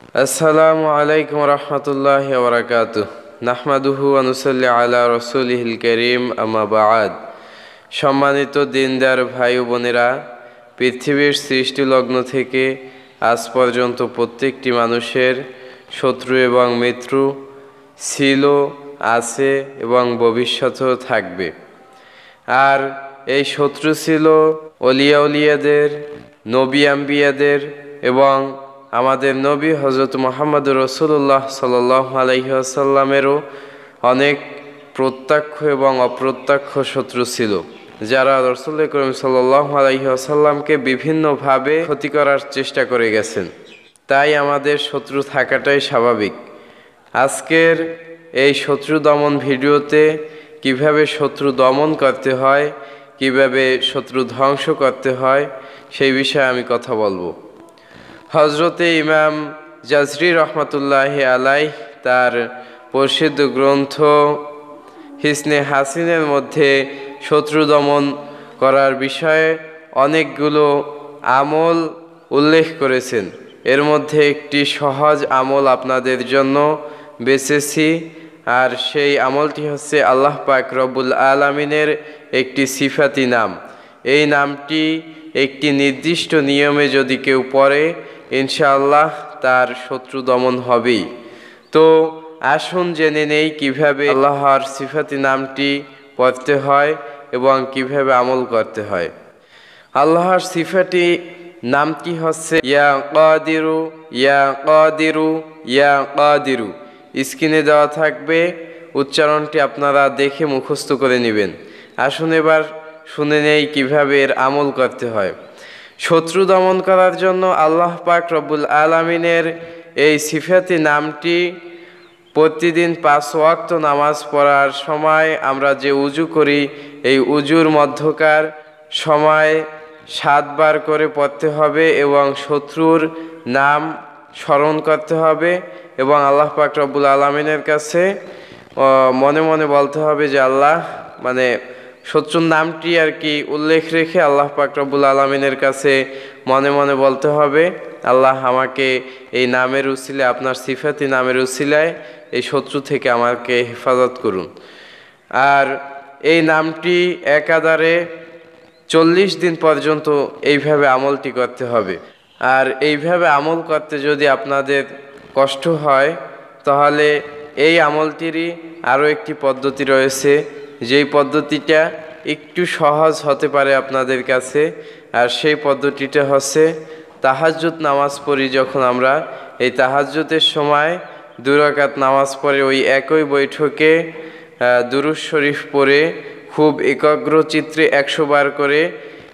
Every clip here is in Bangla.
আসসালামু আলাইকুম রহমতুল্লাহি ওয়া বারাকাতুহু। নাহমাদুহু ওয়া নুসাল্লি আলা রাসূলিহিল কারীম, আম্মা বা'দ। সম্মানিত দিনদার ভাই ও বোনেরা, পৃথিবীর সৃষ্টি লগ্ন থেকে আজ পর্যন্ত প্রত্যেকটি মানুষের শত্রু এবং মিত্র ছিল, আছে এবং ভবিষ্যতেও থাকবে। আর এই শত্রু ছিল অলিয়া উলিয়াদের, নবী আম্বিয়াদের এবং আমাদের নবী হযরত মুহাম্মদ রাসূলুল্লাহ সাল্লাল্লাহু আলাইহি ওয়াসাল্লামেরও অনেক প্রত্যক্ষ এবং অপ্রত্যক্ষ শত্রু ছিল, যারা রাসূল করিম সাল্লাল্লাহু আলাইহি ওয়াসাল্লামকে বিভিন্নভাবে ক্ষতি করার চেষ্টা করে গেছেন। তাই আমাদের শত্রু থাকাটাই স্বাভাবিক। আজকের এই শত্রু দমন ভিডিওতে কিভাবে শত্রু দমন করতে হয়, কিভাবে শত্রু ধ্বংস করতে হয়, সেই বিষয়ে আমি কথা বলবো। হজরতে ইমাম জাজরি রহমতুল্লাহি আলাইহ তার প্রসিদ্ধ গ্রন্থ হিসনে হাসিনের মধ্যে শত্রু দমন করার বিষয়ে অনেকগুলো আমল উল্লেখ করেছেন। এর মধ্যে একটি সহজ আমল আপনাদের জন্য বেছেছি, আর সেই আমলটি হচ্ছে আল্লাহ পাক রব্বুল আলামিনের একটি সিফাতি নাম। এই নামটি একটি নির্দিষ্ট নিয়মে যদি কেউ পড়ে, ইনশাআল্লাহ তার শত্রু দমন হবেই। তো আসুন জেনে নেই কিভাবে আল্লাহর সিফাতি নামটি পড়তে হয় এবং কিভাবে আমল করতে হয়। আল্লাহর সিফাতি নামটি হচ্ছে ইয়া কাদিরু, ইয়া কাদিরু, ইয়া কাদিরু। স্ক্রিনে দেওয়া থাকবে, উচ্চারণটি আপনারা দেখে মুখস্থ করে নেবেন। আসুন এবার শুনে নেই কিভাবে এর আমল করতে হয়। শত্রু দমন করার জন্য আল্লাহ পাক রব্বুল আলামিনের এই সিফাতি নামটি প্রতিদিন 5 ওয়াক্ত নামাজ পড়ার সময় আমরা যে উজু করি, এই উজুর মধ্যকার সময় 7 বার করে পড়তে হবে এবং শত্রুর নাম স্মরণ করতে হবে এবং আল্লাহ পাক রব্বুল আলামিনের কাছে মনে মনে বলতে হবে যে আল্লাহ, মানে শত্রুর নামটি আর কি উল্লেখ রেখে আল্লাহ পাক রব্বুল আলামিনের কাছে মনে মনে বলতে হবে, আল্লাহ আমাকে এই নামের উসিলায়, আপনার সিফাতি নামের উসিলায় এই শত্রু থেকে আমাকে হেফাজত করুন। আর এই নামটি একাধারে 40 দিন পর্যন্ত এইভাবে আমলটি করতে হবে। আর এইভাবে আমল করতে যদি আপনাদের কষ্ট হয়, তাহলে এই আমলটিরই আরও একটি পদ্ধতি রয়েছে, যেই পদ্ধতিটা একটু সহজ হতে পারে আপনাদের কাছে। আর সেই পদ্ধতিটা হচ্ছে তাহাজ্জুদ নামাজ পড়ি যখন আমরা, এই তাহাজ্জুদের সময় 2 রাকাত নামাজ পড়ে ওই একই বৈঠকে দুরূদ শরীফ পড়ে খুব একাগ্র চিত্রে 100 বার করে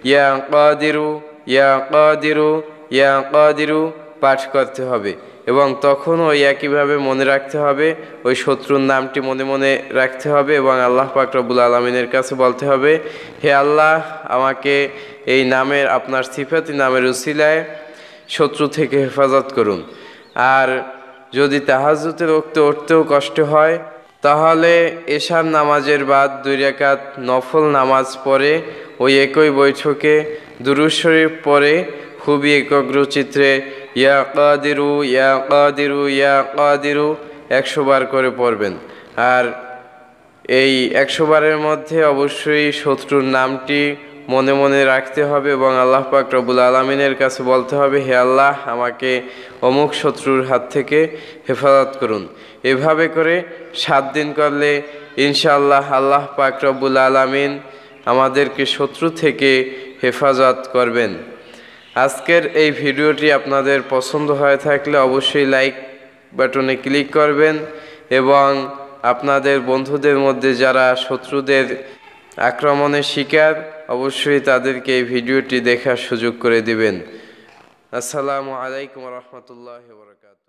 ইয়া কাদিরু, ইয়া কাদিরু, ইয়া কাদিরু পাঠ করতে হবে এবং তখন ওই একইভাবে মনে রাখতে হবে, ওই শত্রুর নামটি মনে মনে রাখতে হবে এবং আল্লাহ পাক রব্বুল আলামিনের কাছে বলতে হবে, হে আল্লাহ, আমাকে এই নামের, আপনার সিফাতি নামের উসিলায় শত্রু থেকে হেফাজত করুন। আর যদি তাহাজ্জুদের ওক্তে উঠতেও কষ্ট হয়, তাহলে এশার নামাজের বাদ 2 রাকাত নফল নামাজ পড়ে ওই একই বৈঠকে দুরূদ শরীফ পড়ে খুবই একাগ্র চিত্রে ইয়া কাদিরু, ইয়া কাদিরু, ইয়া কাদিরু 100 বার করে পড়বেন। আর এই 100 বারের মধ্যে অবশ্যই শত্রুর নামটি মনে মনে রাখতে হবে এবং আল্লাহ পাক রব্বুল আলামিনের কাছে বলতে হবে, হে আল্লাহ, আমাকে অমুক শত্রুর হাত থেকে হেফাজত করুন। এভাবে করে 7 দিন করলে ইনশাআল্লাহ আল্লাহ পাক রব্বুল আলামিন আমাদেরকে শত্রু থেকে হেফাজত করবেন। আজকের এই ভিডিওটি আপনাদের পছন্দ হয়ে থাকলে অবশ্যই লাইক বাটনে ক্লিক করবেন এবং আপনাদের বন্ধুদের মধ্যে যারা শত্রুদের আক্রমণের শিকার, অবশ্যই তাদেরকে এই ভিডিওটি দেখার সুযোগ করে দিবেন। আসসালামু আলাইকুম রহমতুল্লাহি ওয়া বারাকাতুহু।